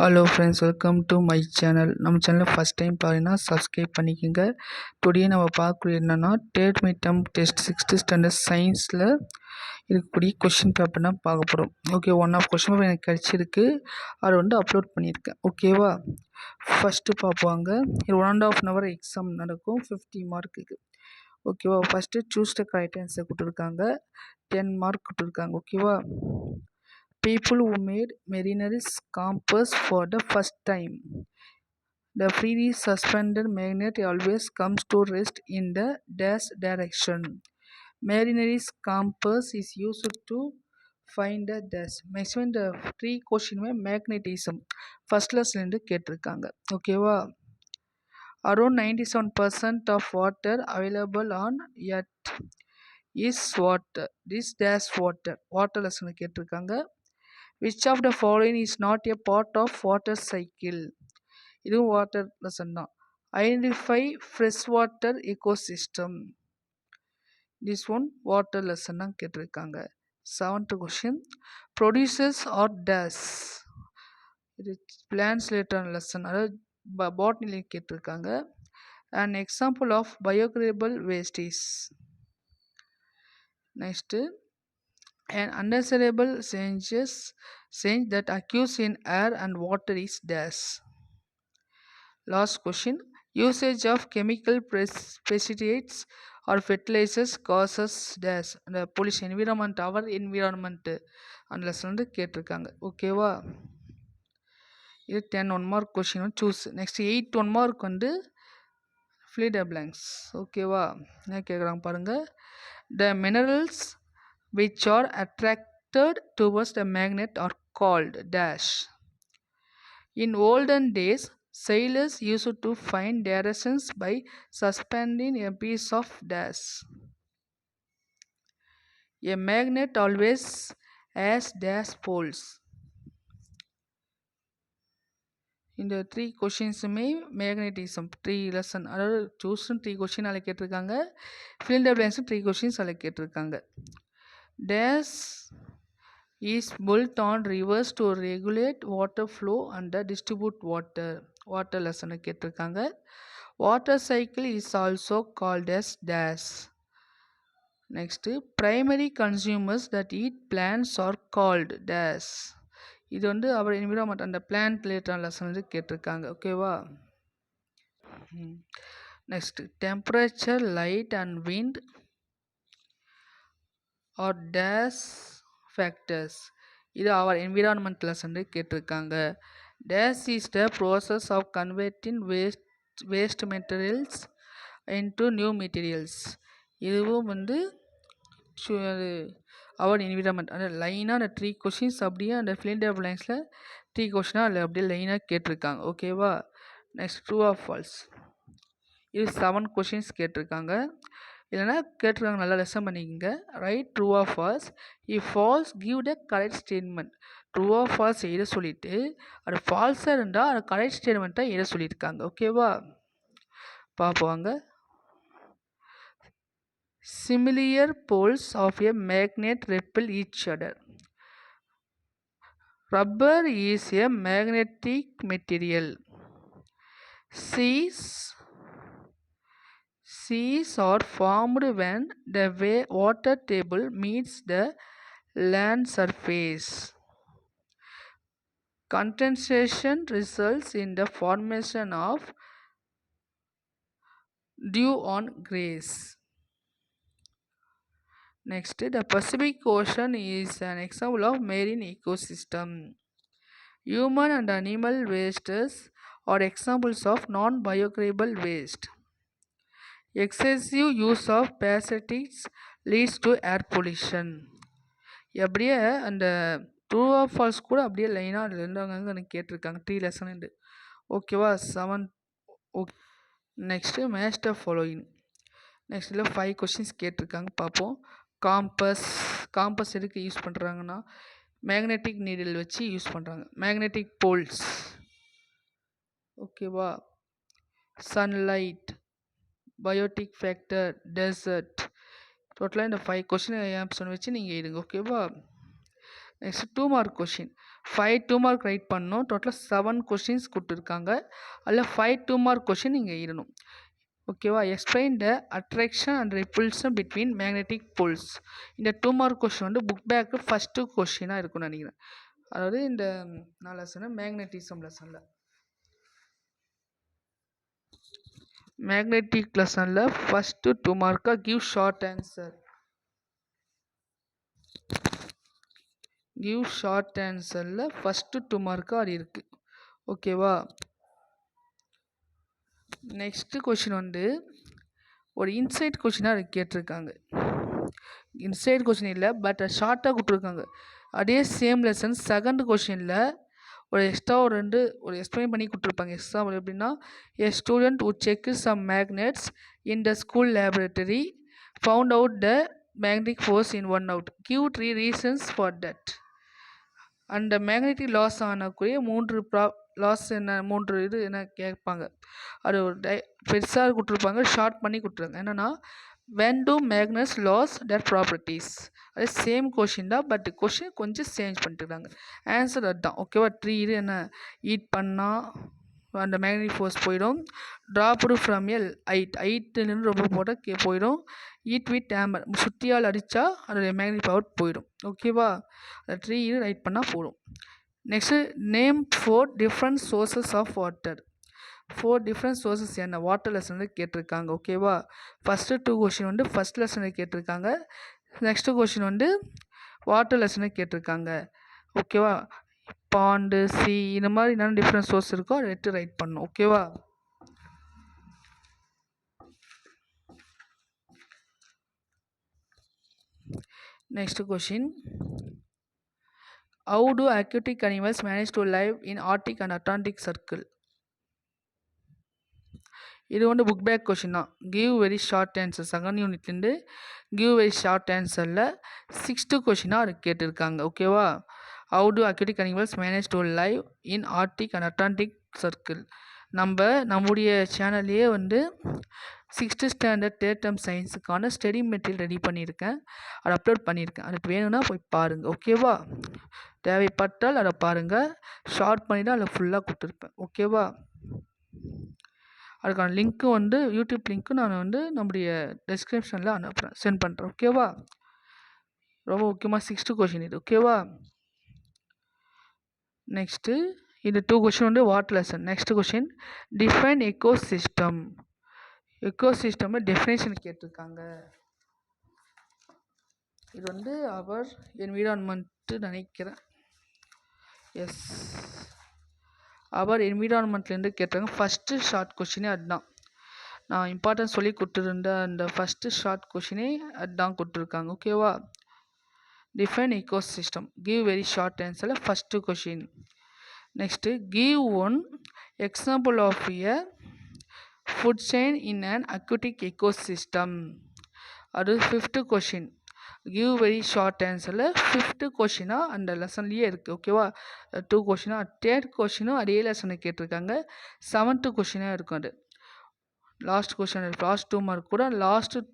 Hello friends, welcome to my channel. நம்ம சேனலில் first time பாருங்கன்னா சப்ஸ்கிரைப் பண்ணிக்கோங்க. டுடே நம்ம பார்க்கக்கூடிய என்னென்னா third mid term test 6th standard சயின்ஸில் இருக்கக்கூடிய கொஷின் பேப்பர் தான் பார்க்க போகிறோம். Okay, one of question paper எனக்கு கிடச்சிருக்கு, அதை வந்து அப்லோட் பண்ணியிருக்கேன். ஓகேவா, ஃபஸ்ட்டு பார்ப்பாங்க. இது 1.5 hour எக்ஸாம் நடக்கும், 50 மார்க்குக்கு. ஓகேவா, first choose the correct answer கொடுத்துருக்காங்க, 10 மார்க் கொடுத்துருக்காங்க. ஓகேவா, people who made Mariner's compass for the first time. The freely suspended magnet always comes to rest in the dash direction. Mariner's compass is used to find the dash. Maximum the three question magnetism first lesson இருந்து கேட்டிருக்காங்க. ஓகேவா, around 97% of water available on earth is water. This dash water lesson கேட்டிருக்காங்க. Which of the following is not a part of water cycle? இதுவும் water lesson தான். Identify fresh water ecosystem. This one water lesson தான் கேட்டிருக்காங்க. 7th question, producers are days. இது plants related lesson, அதாவது பாட்னியில் கேட்டிருக்காங்க. And example of biodegradable waste is. Next, an undesirable change that occurs in air and water is dash. Last question, usage of chemical pesticides or fertilizers causes dash. The pollution environment, our environment and lesson வந்து கேட்டிருக்காங்க. ஓகேவா, இது 10 1 mark question choose. Next 8 1 mark வந்து fill the blanks. ஓகேவா, என்ன கேட்குறாங்க பாருங்க. The minerals which are attracted towards the magnet are called dash. In olden days, sailors used to find directions by suspending a piece of dash. A magnet always has dash poles. இந்த 3 கொஷின்ஸுமே magnetism 3 lesson, அதாவது சூஸ்ன்னு 3 question அதில் கேட்டிருக்காங்க, fill த பிளாங்க்ஸும் 3 questions அதில் கேட்டிருக்காங்க. Dash is built on rivers to regulate water flow and distribute water lesson கேட்டிருக்காங்க. Water cycle is also called as dash. Next, primary consumers that eat plants are called dash. இது வந்து our environment அந்த plant related lesson வந்து கேட்டிருக்காங்க. ஓகேவா, next, temperature, light and wind or dash factors. இது our environment lesson கேட்டிருக்காங்க. Dash is the process of converting waste materials into new materials. இதுவும் வந்து our environment அந்த லைனாக அந்த 3 கொஷின்ஸ் அப்படியே அந்த fill the blanksல 3 கொஷினாக அதில் அப்படியே லைனாக கேட்டிருக்காங்க. ஓகேவா, நெக்ஸ்ட் ட்ரூ ஆர் ஃபால்ஸ். இது 7 கொஷின்ஸ் கேட்டிருக்காங்க. இல்லைனா கேட்டிருக்காங்க, நல்லா லெசன் பண்ணிக்கோங்க. Right true or false. If falls give the correct statement. True or false எழுத சொல்லிவிட்டு அது ஃபால்ஸாக இருந்தால் அது கரெக்ட் ஸ்டேட்மெண்ட்டை எழுத சொல்லியிருக்காங்க. ஓகேவா, பார்ப்போங்க. Similar poles of a magnet repel each other. Rubber is a magnetic material. Seas are formed when the water table meets the land surface. Condensation results in the formation of dew on grass. Next, the Pacific Ocean is an example of marine ecosystem. Human and animal wastes are examples of non-biodegradable waste. Excessive use of pesticides leads to air pollution. அப்படியே அந்த true or false கூட அப்படியே லைனாக அதில் இருந்தவங்க எனக்கு கேட்டிருக்காங்க 3 lesson. ஓகேவா, 7. Okay, next match the following. Next இதில் 5 கொஷின்ஸ் கேட்டிருக்காங்க, பார்ப்போம். காம்பஸ் எதுக்கு யூஸ் பண்ணுறாங்கன்னா மேக்னெட்டிக் நீடில் வச்சு யூஸ் பண்ணுறாங்க. மேக்னெட்டிக் போல்ஸ், ஓகேவா, சன்லைட், பயோட்டிக் ஃபேக்டர், டெசர்ட். டோட்டலாக இந்த 5 கொஷின் ஆப்ஷன் வச்சு நீங்கள் எழுதுங்க. ஓகேவா, next 2 mark question 5 2 mark right பண்ணணும். டோட்டலாக 7 கொஷின்ஸ் கொடுத்துருக்காங்க. அதில் 5 2 மார்க் கொஷின் நீங்கள் எழுதணும். ஓகேவா? Explain the attraction and repulsion between magnetic poles. இந்த 2 மார்க் கொஷின் வந்து புக் பேக்கு ஃபஸ்ட்டு கொஷினாக இருக்கும்னு நினைக்கிறேன். அதாவது இந்த நான் லெசனு மேக்னெட்டிசம் லெசனில் மேக்னெட்டிக் லெசனில் ஃபஸ்ட்டு 2 மார்க்காக give short answer. Give short ஆன்சரில் ஃபஸ்ட்டு 2 மார்க்காக அது இருக்குது. ஓகேவா? நெக்ஸ்ட்டு கொஷின் வந்து ஒரு இன்சைட் கொஷினாக அது கேட்டிருக்காங்க. இன்சைட் கொஷின் இல்லை, பட் ஷார்ட்டாக கொடுத்துருக்காங்க. அதே சேம் லெசன் செகண்ட் கொஷினில் ஒரு எக்ஸ்ட்ரா ஒரு எக்ஸ்பிளைன் பண்ணி கொடுத்துருப்பாங்க. எக்ஸாம்பிள் எப்படின்னா, A student would check some magnets in the school laboratory found out the magnetic force in one out. Give 3 reasons for that. அந்த மேக்னெட்டிக் லாஸ் ஆனக்கூடிய 3 லாஸ் என்ன, 3 இது என்ன கேட்பாங்க. அது ஒரு பெருசாக கொடுத்துருப்பாங்க, ஷார்ட் பண்ணி கொடுத்துருங்க. என்னென்னா, when do magnets lose their properties. அது சேம் கொஷின் தான், பட் கொஷின் கொஞ்சம் சேஞ்ச் பண்ணிட்டுருக்காங்க. ஆன்சர் அதுதான். ஓகேவா? 3 இது என்ன, ஈட் பண்ணால் அந்த மேக்னெட்டிக் ஃபோர்ஸ் போயிடும். ட்ராப்டு ஃப்ரம் எல் ஹைட்லேருந்து ரொம்ப போட்டால் போயிடும். ஈட் வித் ஹேமர் சுத்தியால் அடித்தா அதோடைய மேக்னெட்டிக் பவர் போயிடும். ஓகேவா? அந்த 3 இது ரைட் பண்ணால் போடும். Next name 4 different sources of water. 4 different sources என்ன வாட்டர் லெசனில் கேட்டிருக்காங்க. ஓகேவா? ஃபஸ்ட்டு 2 கொஷின் வந்து ஃபஸ்ட் லெசனில் கேட்டிருக்காங்க. நெக்ஸ்ட்டு கொஷின் வந்து வாட்டர் லெசனில் கேட்டிருக்காங்க. ஓகேவா? பாண்டு, சி, இந்த மாதிரி என்னென்ன டிஃப்ரெண்ட் சோர்ஸ் இருக்கோ அதை எடுத்து ரைட் பண்ணணும். ஓகேவா? Next question, how do aquatic animals manage to live in Arctic and Antarctic circle? இது வந்து புக் பேக் கொஷின் தான். Give very short answer. Second யூனிட்லேருந்து கிவ் வெரி ஷார்ட் ஆன்சரில் 6th கொஷினாக அது கேட்டிருக்காங்க. ஓகேவா? how do aquatic animals manage to live in Arctic and Antarctic circle. நம்முடைய சேனல்லையே வந்து 6th ஸ்டாண்டர்ட் 3rd term சயின்ஸுக்கான ஸ்டடி மெட்டீரியல் ரெடி பண்ணியிருக்கேன். அதை அப்லோட் பண்ணியிருக்கேன். அதுக்கு வேணும்னா போய் பாருங்கள். ஓகேவா? தேவைப்பட்டால் அதை பாருங்கள். ஷார்ட் பண்ணி தான் அதில் ஃபுல்லாக கொடுத்துருப்பேன். ஓகேவா? அதுக்கான லிங்க்கு வந்து யூடியூப் லிங்க்கு நான் வந்து நம்முடைய டிஸ்கிரிப்ஷனில் அனுப்புகிறேன், சென்ட் பண்ணுறேன். ஓகேவா? ரொம்ப முக்கியமாக 6th கொஷின் இது. ஓகேவா? நெக்ஸ்ட்டு இது 2 கொஷின் வந்து water lesson. Next question, define ecosystem. Ecosystem definition கேட்டிருக்காங்க. இது வந்து அவர் என்விரான்மெண்ட்டு நினைக்கிறேன். எஸ், அவர் என்விரான்மெண்ட்லேருந்து கேட்டாங்க. ஃபஸ்ட்டு ஷார்ட் கொஷினே அதுதான். நான் இம்பார்ட்டன்ஸ் சொல்லி கொடுத்துருந்த அந்த ஃபஸ்ட்டு ஷார்ட் கொஷினே அதுதான் கொடுத்துருக்காங்க. ஓகேவா? Define ecosystem. Give very short ஆன்சரில் first question. Next, give one example of a food chain in an aquatic ecosystem. அது 5th question. Give very short ஆன்சரில் 5th கொஷினாக அந்த லெசன்லேயே இருக்குது. ஓகேவா? 2 கொஷினாக 3rd கொஷினும் அதே லெசனை கேட்டிருக்காங்க. 7th கொஷினாக இருக்கும். அது லாஸ்ட் கொஷின், லாஸ்ட் 2 மார்க் கூட லாஸ்ட்டு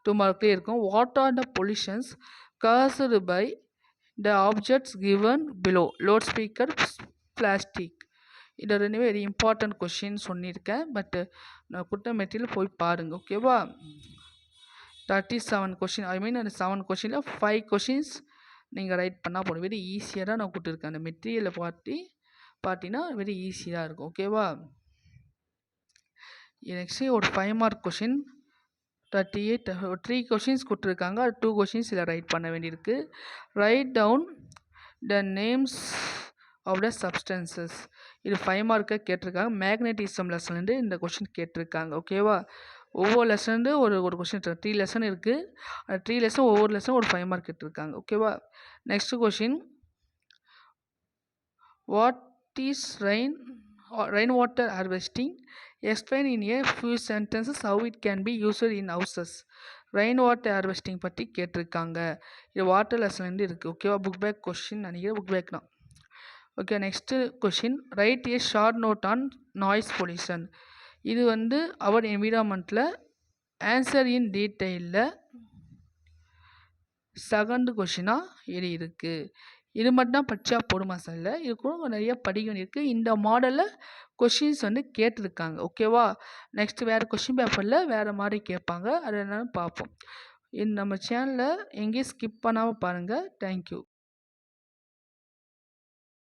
2 மார்க்லேயே இருக்கும். What are the pollutions caused by the objects given below? Loud speaker, plastic. இது ரெண்டுமே வெரி இம்பார்ட்டன்ட் கொஷின் சொல்லியிருக்கேன். பட் நான் கொடுத்த மெட்டீரியல் போய் பாருங்கள். ஓகேவா? 37 கொஷின், ஐ மீன் அந்த 7 கொஷினில் 5 கொஷின்ஸ் நீங்கள் ரைட் பண்ணால் போதும். வெரி ஈஸியாக தான் நான் கொடுத்துருக்கேன். அந்த மெட்டீரியலை பார்த்தீங்கன்னா வெரி ஈஸியாக இருக்கும். ஓகேவா? நெக்ஸ்ட்டு ஒரு 5 மார்க் கொஷின் 38 3 கொஷின்ஸ் கொடுத்துருக்காங்க. அது 2 கொஷின்ஸ் இதில் ரைட் பண்ண வேண்டியிருக்கு. Write down the names of the substances. இது 5 மார்க்கை கேட்டிருக்காங்க. மேக்னெட்டிசம் லெசன்லேருந்து இந்த கொஷின் கேட்டிருக்காங்க. ஓகேவா? ஒவ்வொரு லெசன்லேருந்து ஒரு கொஷின் 3 லெசன் இருக்குது. அந்த 3 லெசன் ஒவ்வொரு லெசன் ஒரு 5 மார்க் கேட்டிருக்காங்க. ஓகேவா? Next question, what is rain water harvesting. Explain in a few sentences how it can be used in houses. Rain water harvesting பற்றி கேட்டிருக்காங்க. இது வாட்டர் லெசன்லேருந்து இருக்குது. ஓகேவா? புக் பேக் கொஷின் நினைக்கிறேன். புக் பேக் தான். Okay, next question, write a short note on noise pollution. இது வந்து அவர் என்விரான்மெண்ட்டில் ஆன்சர் இன் டீட்டெயிலில் 2nd கொஷினாக இது இருக்குது. இது மட்டும் தான் படித்தா போதுமா சார்? இல்லை, இது கூட நிறைய படிக்க வேண்டியிருக்கு. இந்த மாடலில் கொஷின்ஸ் கேட்டிருக்காங்க. ஓகேவா? நெக்ஸ்ட் வேறு கொஷின் பேப்பரில் வேறு மாதிரி கேட்பாங்க. அது என்னன்னு பார்ப்போம். நம்ம சேனலை எங்கேயும் ஸ்கிப் பண்ணாமல் பாருங்கள். தேங்க்யூ.